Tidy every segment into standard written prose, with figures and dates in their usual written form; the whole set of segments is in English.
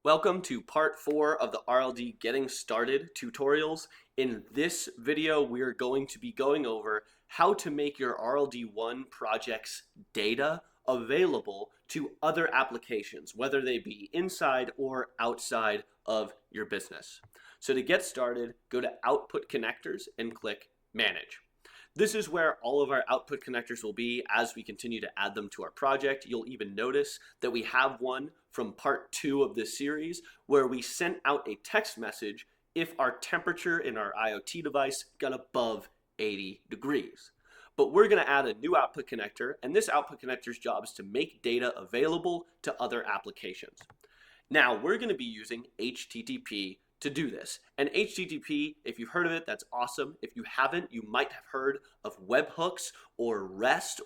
Welcome to part 4 of the RLD Getting Started tutorials. In this video, we are going to be going over how to make your RLD1 project's data available to other applications, whether they be inside or outside of your business. So to get started, go to Output Connectors and click Manage. This is where all of our output connectors will be as we continue to add them to our project. You'll even notice that we have one from part 2 of this series where we sent out a text message if our temperature in our IoT device got above 80 degrees. But we're going to add a new output connector, and this output connector's job is to make data available to other applications. Now we're going to be using HTTP to do this. And HTTP, if you've heard of it, that's awesome. If you haven't, you might have heard of webhooks or REST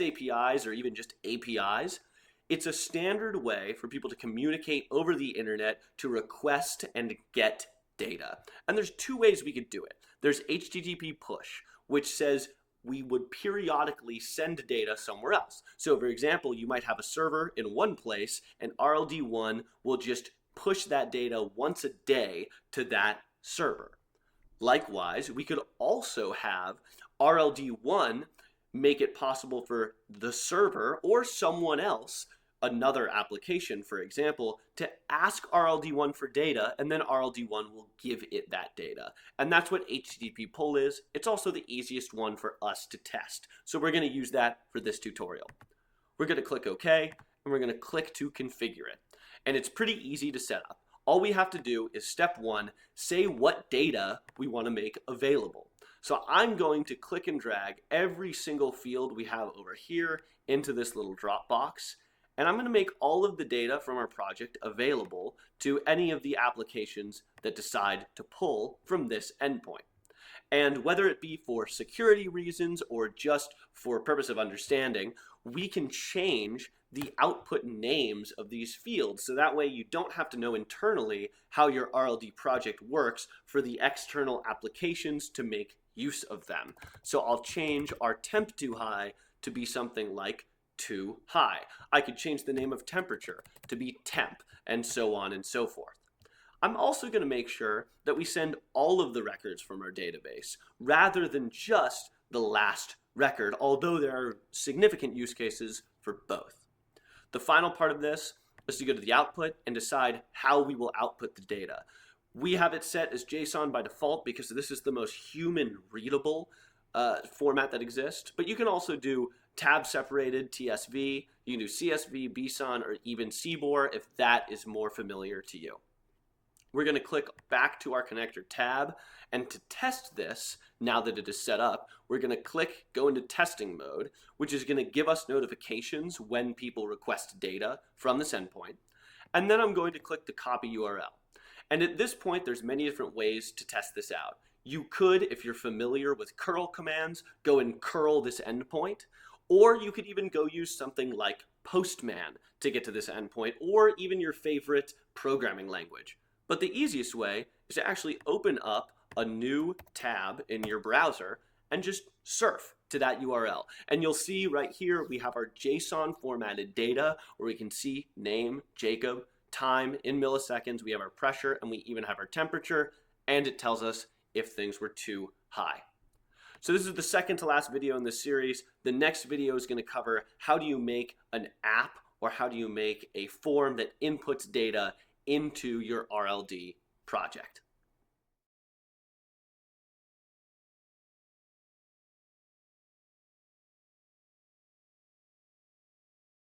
APIs or even just APIs. It's a standard way for people to communicate over the internet to request and get data. And there's two ways we could do it. There's HTTP push, which says we would periodically send data somewhere else. So for example, you might have a server in one place and RLD1 will just push that data once a day to that server. Likewise, we could also have RLD1 make it possible for the server or someone else, another application for example, to ask RLD1 for data, and then RLD1 will give it that data. And that's what HTTP pull is. It's also the easiest one for us to test. So we're going to use that for this tutorial. We're going to click OK, and we're going to click to configure it. And it's pretty easy to set up. All we have to do is step 1, say what data we want to make available. So I'm going to click and drag every single field we have over here into this little drop box. And I'm going to make all of the data from our project available to any of the applications that decide to pull from this endpoint. And whether it be for security reasons or just for purpose of understanding, we can change the output names of these fields, so that way you don't have to know internally how your RLD project works for the external applications to make use of them. So I'll change our temp to high to be something like to high. I could change the name of temperature to be temp, and so on and so forth. I'm also going to make sure that we send all of the records from our database rather than just the last record, although there are significant use cases for both. The final part of this is to go to the output and decide how we will output the data. We have it set as JSON by default because this is the most human readable format that exists, but you can also do tab separated TSV, you can do CSV, BSON, or even CBOR if that is more familiar to you. We're going to click back to our connector tab, and to test this, now that it is set up, we're going to go into testing mode, which is going to give us notifications when people request data from this endpoint. And then I'm going to click the copy URL. And at this point, there's many different ways to test this out. You could, if you're familiar with curl commands, go and curl this endpoint, or you could even go use something like Postman to get to this endpoint, or even your favorite programming language. But the easiest way is to actually open up a new tab in your browser and just surf to that URL. And you'll see right here we have our JSON formatted data where we can see name, Jacob, time in milliseconds, we have our pressure, and we even have our temperature, and it tells us if things were too high. So this is the second to last video in this series. The next video is going to cover how do you make an app or how do you make a form that inputs data into your RLD project.